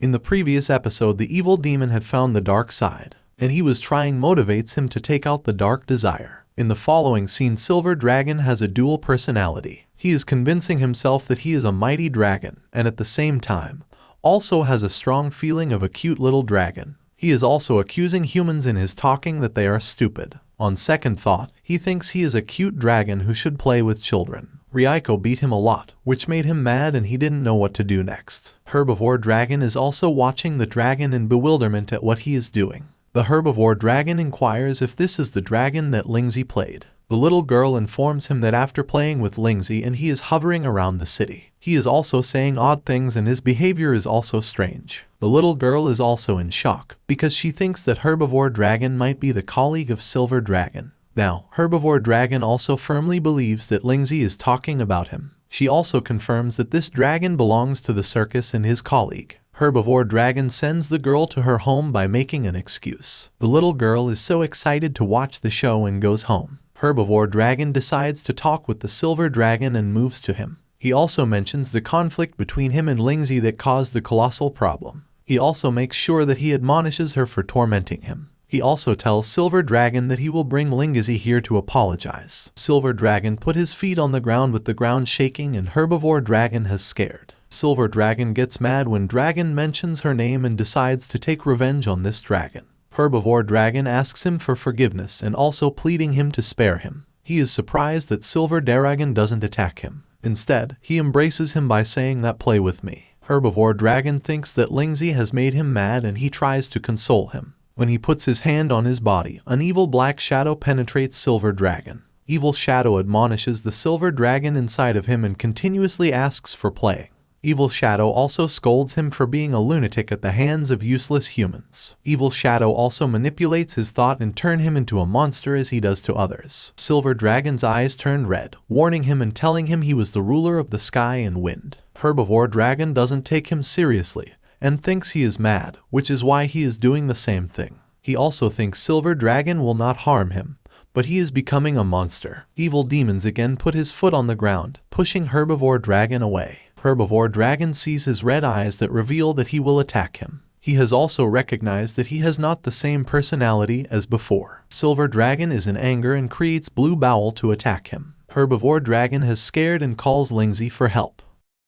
In the previous episode, the evil demon had found the dark side, and he was trying motivates him to take out the dark desire. In the following scene, Silver Dragon has a dual personality. He is convincing himself that he is a mighty dragon, and at the same time, also has a strong feeling of a cute little dragon. He is also accusing humans in his talking that they are stupid. On second thought, he thinks he is a cute dragon who should play with children. Ryiko beat him a lot, which made him mad and he didn't know what to do next. Herbivore Dragon is also watching the dragon in bewilderment at what he is doing. The Herbivore Dragon inquires if this is the dragon that Lingzi played. The little girl informs him that after playing with Lingzi and he is hovering around the city. He is also saying odd things and his behavior is also strange. The little girl is also in shock because she thinks that Herbivore Dragon might be the colleague of Silver Dragon. Now, Herbivore Dragon also firmly believes that Lingzi is talking about him. She also confirms that this dragon belongs to the circus and his colleague. Herbivore Dragon sends the girl to her home by making an excuse. The little girl is so excited to watch the show and goes home. Herbivore Dragon decides to talk with the Silver Dragon and moves to him. He also mentions the conflict between him and Lingzi that caused the colossal problem. He also makes sure that he admonishes her for tormenting him. He also tells Silver Dragon that he will bring Lingzi here to apologize. Silver Dragon put his feet on the ground with the ground shaking and Herbivore Dragon has scared. Silver Dragon gets mad when Dragon mentions her name and decides to take revenge on this dragon. Herbivore Dragon asks him for forgiveness and also pleading him to spare him. He is surprised that Silver Dragon doesn't attack him. Instead, he embraces him by saying that play with me. Herbivore Dragon thinks that Lingzi has made him mad and he tries to console him. When he puts his hand on his body, an evil black shadow penetrates Silver Dragon. Evil Shadow admonishes the Silver Dragon inside of him and continuously asks for playing. Evil Shadow also scolds him for being a lunatic at the hands of useless humans. Evil Shadow also manipulates his thought and turns him into a monster as he does to others. Silver Dragon's eyes turned red, warning him and telling him he was the ruler of the sky and wind. Herbivore Dragon doesn't take him seriously and thinks he is mad, which is why he is doing the same thing. He also thinks Silver Dragon will not harm him, but he is becoming a monster. Evil Demons again put his foot on the ground, pushing Herbivore Dragon away. Herbivore Dragon sees his red eyes that reveal that he will attack him. He has also recognized that he has not the same personality as before. Silver Dragon is in anger and creates Blue Bowel to attack him. Herbivore Dragon has scared and calls Lingzi for help.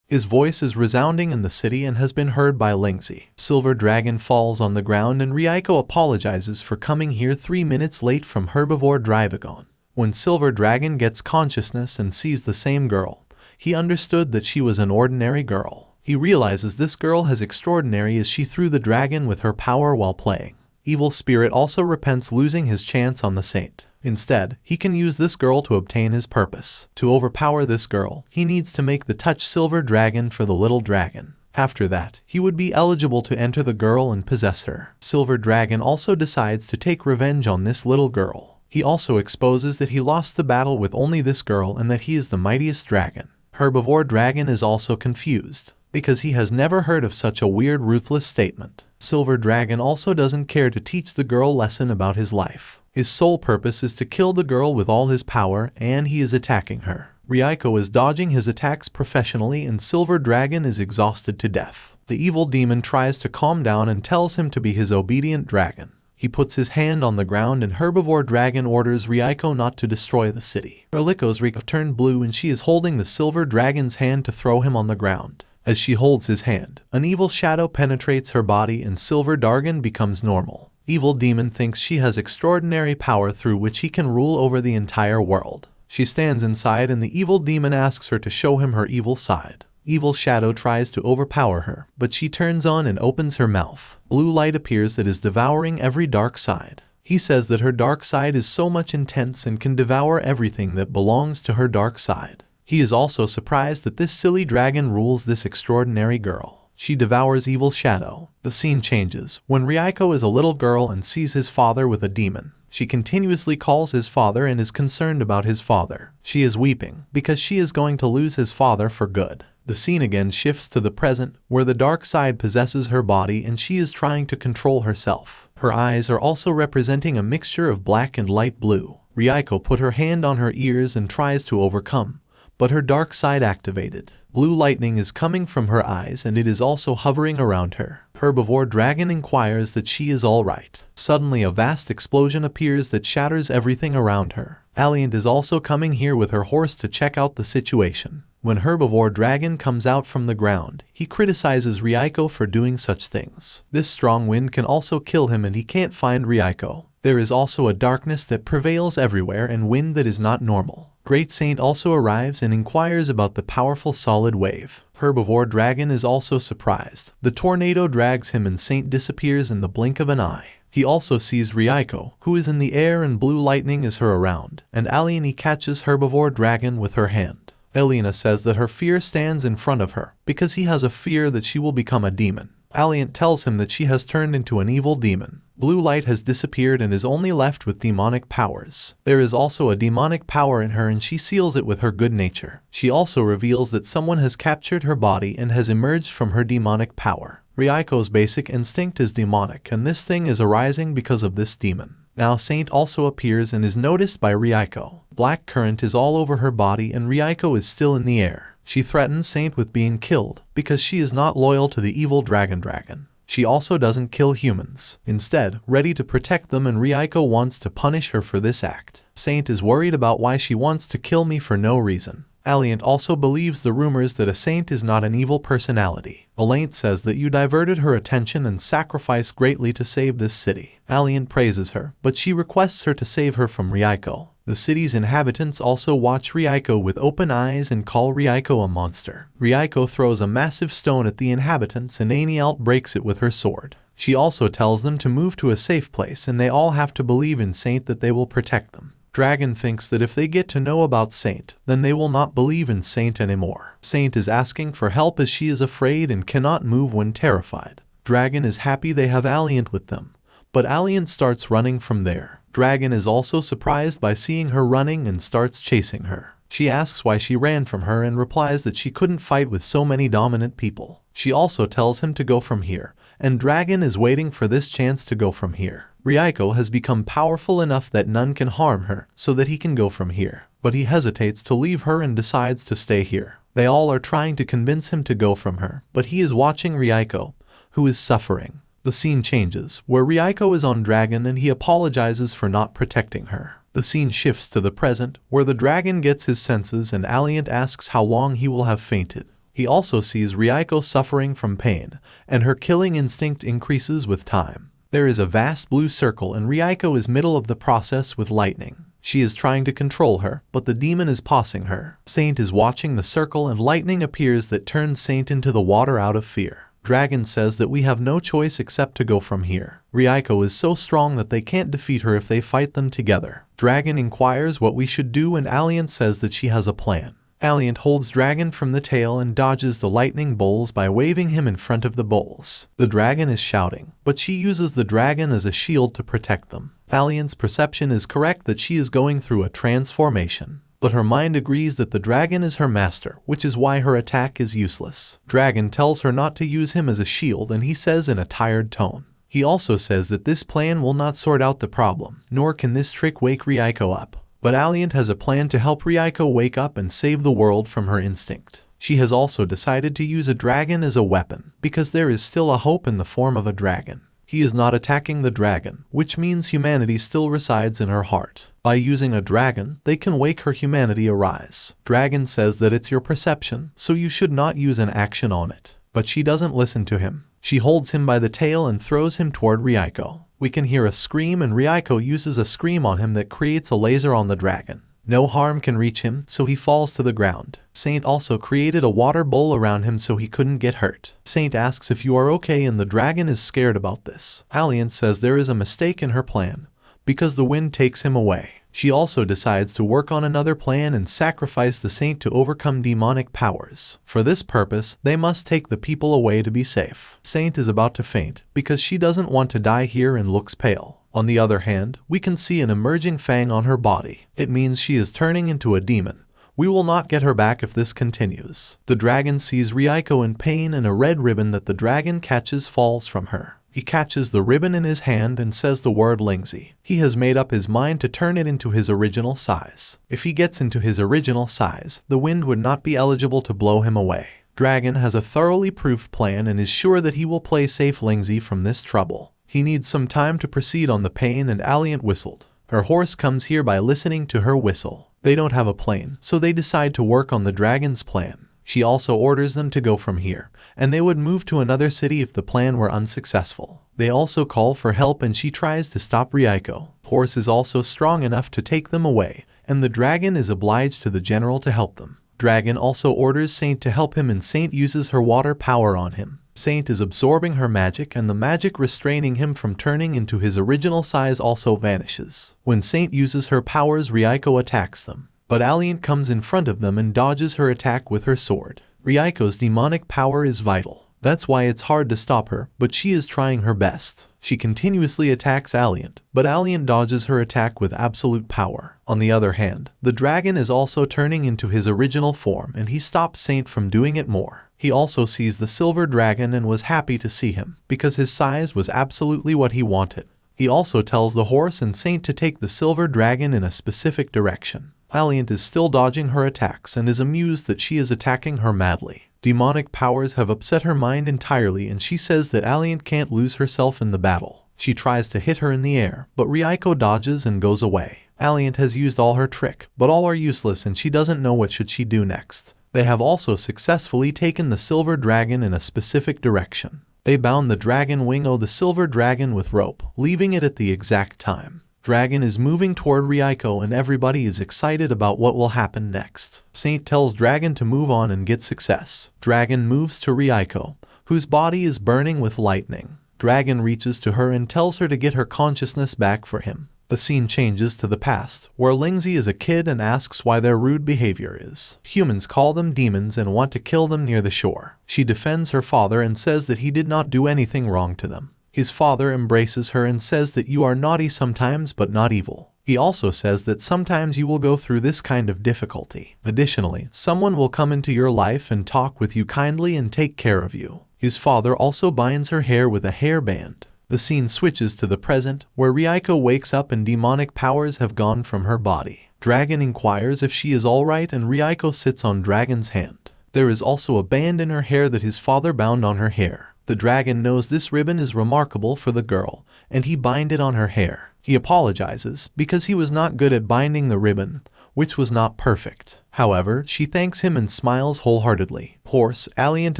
His voice is resounding in the city and has been heard by Lingzi. Silver Dragon falls on the ground and Ryiko apologizes for coming here 3 minutes late from Herbivore Dragon. When Silver Dragon gets consciousness and sees the same girl, he understood that she was an ordinary girl. He realizes this girl has extraordinary as she threw the dragon with her power while playing. Evil Spirit also repents losing his chance on the saint. Instead, he can use this girl to obtain his purpose. To overpower this girl, he needs to make the touch Silver Dragon for the little dragon. After that, he would be eligible to enter the girl and possess her. Silver Dragon also decides to take revenge on this little girl. He also exposes that he lost the battle with only this girl and that he is the mightiest dragon. Herbivore Dragon is also confused, because he has never heard of such a weird, ruthless statement. Silver Dragon also doesn't care to teach the girl a lesson about his life. His sole purpose is to kill the girl with all his power, and he is attacking her. Ryiko is dodging his attacks professionally and Silver Dragon is exhausted to death. The evil demon tries to calm down and tells him to be his obedient dragon. He puts his hand on the ground and Herbivore Dragon orders Ryiko not to destroy the city. Ryiko's Ryiko turned blue and she is holding the Silver Dragon's hand to throw him on the ground. As she holds his hand, an evil shadow penetrates her body and Silver Dragon becomes normal. Evil Demon thinks she has extraordinary power through which he can rule over the entire world. She stands inside and the evil demon asks her to show him her evil side. Evil Shadow tries to overpower her, but she turns on and opens her mouth. Blue light appears that is devouring every dark side. He says that her dark side is so much intense and can devour everything that belongs to her dark side. He is also surprised that this silly dragon rules this extraordinary girl. She devours Evil Shadow. The scene changes when Ryiko is a little girl and sees his father with a demon. She continuously calls his father and is concerned about his father. She is weeping because she is going to lose his father for good. The scene again shifts to the present, where the dark side possesses her body and she is trying to control herself. Her eyes are also representing a mixture of black and light blue. Ryiko put her hand on her ears and tries to overcome, but her dark side activated. Blue lightning is coming from her eyes and it is also hovering around her. Herbivore Dragon inquires that she is alright. Suddenly a vast explosion appears that shatters everything around her. Alliant is also coming here with her horse to check out the situation. When Herbivore Dragon comes out from the ground, he criticizes Ryiko for doing such things. This strong wind can also kill him and he can't find Ryiko. There is also a darkness that prevails everywhere and wind that is not normal. Great Saint also arrives and inquires about the powerful solid wave. Herbivore Dragon is also surprised. The tornado drags him and Saint disappears in the blink of an eye. He also sees Ryiko, who is in the air and blue lightning is her around, and Aliene catches Herbivore Dragon with her hand. Elena says that her fear stands in front of her, because he has a fear that she will become a demon. Alliant tells him that she has turned into an evil demon. Blue light has disappeared and is only left with demonic powers. There is also a demonic power in her and she seals it with her good nature. She also reveals that someone has captured her body and has emerged from her demonic power. Ryiko's basic instinct is demonic and this thing is arising because of this demon. Now Saint also appears and is noticed by Ryiko. Black current is all over her body and Ryiko is still in the air. She threatens Saint with being killed because she is not loyal to the evil dragon. She also doesn't kill humans, instead ready to protect them, and Ryiko wants to punish her for this act. Saint is worried about why she wants to kill me for no reason. Alliant also believes the rumors that a saint is not an evil personality. Alliant says that you diverted her attention and sacrificed greatly to save this city. Alliant praises her, but she requests her to save her from Ryiko. The city's inhabitants also watch Ryiko with open eyes and call Ryiko a monster. Ryiko throws a massive stone at the inhabitants and Anialt breaks it with her sword. She also tells them to move to a safe place and they all have to believe in Saint that they will protect them. Dragon thinks that if they get to know about Saint, then they will not believe in Saint anymore. Saint is asking for help as she is afraid and cannot move when terrified. Dragon is happy they have Alliant with them, but Alliant starts running from there. Dragon is also surprised by seeing her running and starts chasing her. She asks why she ran from her and replies that she couldn't fight with so many dominant people. She also tells him to go from here, and Dragon is waiting for this chance to go from here. Ryiko has become powerful enough that none can harm her, so that he can go from here. But he hesitates to leave her and decides to stay here. They all are trying to convince him to go from her, but he is watching Ryiko, who is suffering. The scene changes, where Ryiko is on Dragon and he apologizes for not protecting her. The scene shifts to the present, where the dragon gets his senses and Alliant asks how long he will have fainted. He also sees Ryiko suffering from pain, and her killing instinct increases with time. There is a vast blue circle and Ryiko is middle of the process with lightning. She is trying to control her, but the demon is passing her. Saint is watching the circle and lightning appears that turns Saint into the water out of fear. Dragon says that we have no choice except to go from here. Ryiko is so strong that they can't defeat her if they fight them together. Dragon inquires what we should do and Alliant says that she has a plan. Alliant holds Dragon from the tail and dodges the lightning bolts by waving him in front of the bolts. The dragon is shouting, but she uses the dragon as a shield to protect them. Alliant's perception is correct that she is going through a transformation. But her mind agrees that the dragon is her master, which is why her attack is useless. Dragon tells her not to use him as a shield and he says in a tired tone. He also says that this plan will not sort out the problem, nor can this trick wake Ryiko up. But Alliant has a plan to help Ryiko wake up and save the world from her instinct. She has also decided to use a dragon as a weapon, because there is still a hope in the form of a dragon. He is not attacking the dragon, which means humanity still resides in her heart. By using a dragon, they can wake her humanity arise. Dragon says that it's your perception, so you should not use an action on it. But she doesn't listen to him. She holds him by the tail and throws him toward Ryiko. We can hear a scream and Ryiko uses a scream on him that creates a laser on the dragon. No harm can reach him, so he falls to the ground. Saint also created a water bowl around him so he couldn't get hurt. Saint asks if you are okay and the dragon is scared about this. Alliant says there is a mistake in her plan, because the wind takes him away. She also decides to work on another plan and sacrifice the saint to overcome demonic powers. For this purpose, they must take the people away to be safe. Saint is about to faint, because she doesn't want to die here and looks pale. On the other hand, we can see an emerging fang on her body. It means she is turning into a demon. We will not get her back if this continues. The dragon sees Ryiko in pain and a red ribbon that the dragon catches falls from her. He catches the ribbon in his hand and says the word Lingzi. He has made up his mind to turn it into his original size. If he gets into his original size, the wind would not be eligible to blow him away. Dragon has a thoroughly proofed plan and is sure that he will play safe Lingzi from this trouble. He needs some time to proceed on the pain, and Alliant whistled. Her horse comes here by listening to her whistle. They don't have a plane, so they decide to work on the dragon's plan. She also orders them to go from here, and they would move to another city if the plan were unsuccessful. They also call for help and she tries to stop Ryiko. Horse is also strong enough to take them away, and the dragon is obliged to the general to help them. Dragon also orders Saint to help him, and Saint uses her water power on him. Saint is absorbing her magic, and the magic restraining him from turning into his original size also vanishes. When Saint uses her powers, Ryiko attacks them, but Alliant comes in front of them and dodges her attack with her sword. Ryiko's demonic power is vital. That's why it's hard to stop her, but she is trying her best. She continuously attacks Alliant, but Alliant dodges her attack with absolute power. On the other hand, the dragon is also turning into his original form, and he stops Saint from doing it more. He also sees the silver dragon and was happy to see him, because his size was absolutely what he wanted. He also tells the horse and Saint to take the silver dragon in a specific direction. Alliant is still dodging her attacks and is amused that she is attacking her madly. Demonic powers have upset her mind entirely, and she says that Alliant can't lose herself in the battle. She tries to hit her in the air, but Ryiko dodges and goes away. Alliant has used all her trick, but all are useless and she doesn't know what should she do next. They have also successfully taken the silver dragon in a specific direction. They bound the dragon wing o' the silver dragon with rope, leaving it at the exact time. Dragon is moving toward Ryiko and everybody is excited about what will happen next. Saint tells Dragon to move on and get success. Dragon moves to Ryiko, whose body is burning with lightning. Dragon reaches to her and tells her to get her consciousness back for him. The scene changes to the past, where Lingzi is a kid and asks why their rude behavior is. Humans call them demons and want to kill them near the shore. She defends her father and says that he did not do anything wrong to them. His father embraces her and says that you are naughty sometimes but not evil. He also says that sometimes you will go through this kind of difficulty. Additionally, someone will come into your life and talk with you kindly and take care of you. His father also binds her hair with a hairband. The scene switches to the present, where Ryiko wakes up and demonic powers have gone from her body. Dragon inquires if she is alright and Ryiko sits on Dragon's hand. There is also a band in her hair that his father bound on her hair. The dragon knows this ribbon is remarkable for the girl, and he bind it on her hair. He apologizes because he was not good at binding the ribbon, which was not perfect. However, she thanks him and smiles wholeheartedly. Horse, Alliant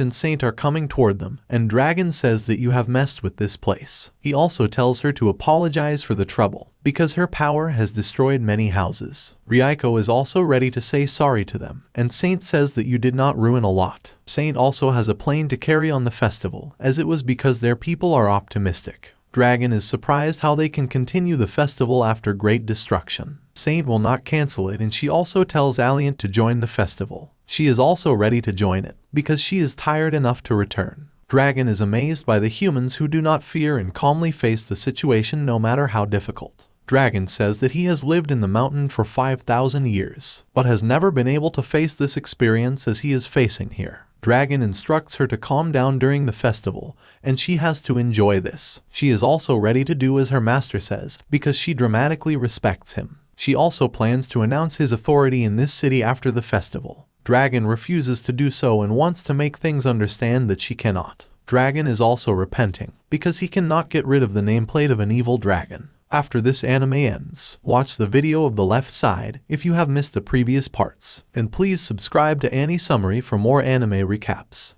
and Saint are coming toward them, and Dragon says that you have messed with this place. He also tells her to apologize for the trouble, because her power has destroyed many houses. Ryiko is also ready to say sorry to them, and Saint says that you did not ruin a lot. Saint also has a plane to carry on the festival, as it was because their people are optimistic. Dragon is surprised how they can continue the festival after great destruction. Saint will not cancel it, and she also tells Alliant to join the festival. She is also ready to join it, because she is tired enough to return. Dragon is amazed by the humans who do not fear and calmly face the situation no matter how difficult. Dragon says that he has lived in the mountain for 5,000 years, but has never been able to face this experience as he is facing here. Dragon instructs her to calm down during the festival, and she has to enjoy this. She is also ready to do as her master says, because she dramatically respects him. She also plans to announce his authority in this city after the festival. Dragon refuses to do so and wants to make things understand that she cannot. Dragon is also repenting, because he cannot get rid of the nameplate of an evil dragon. After this anime ends, watch the video of the left side if you have missed the previous parts, and please subscribe to Annie Summary for more anime recaps.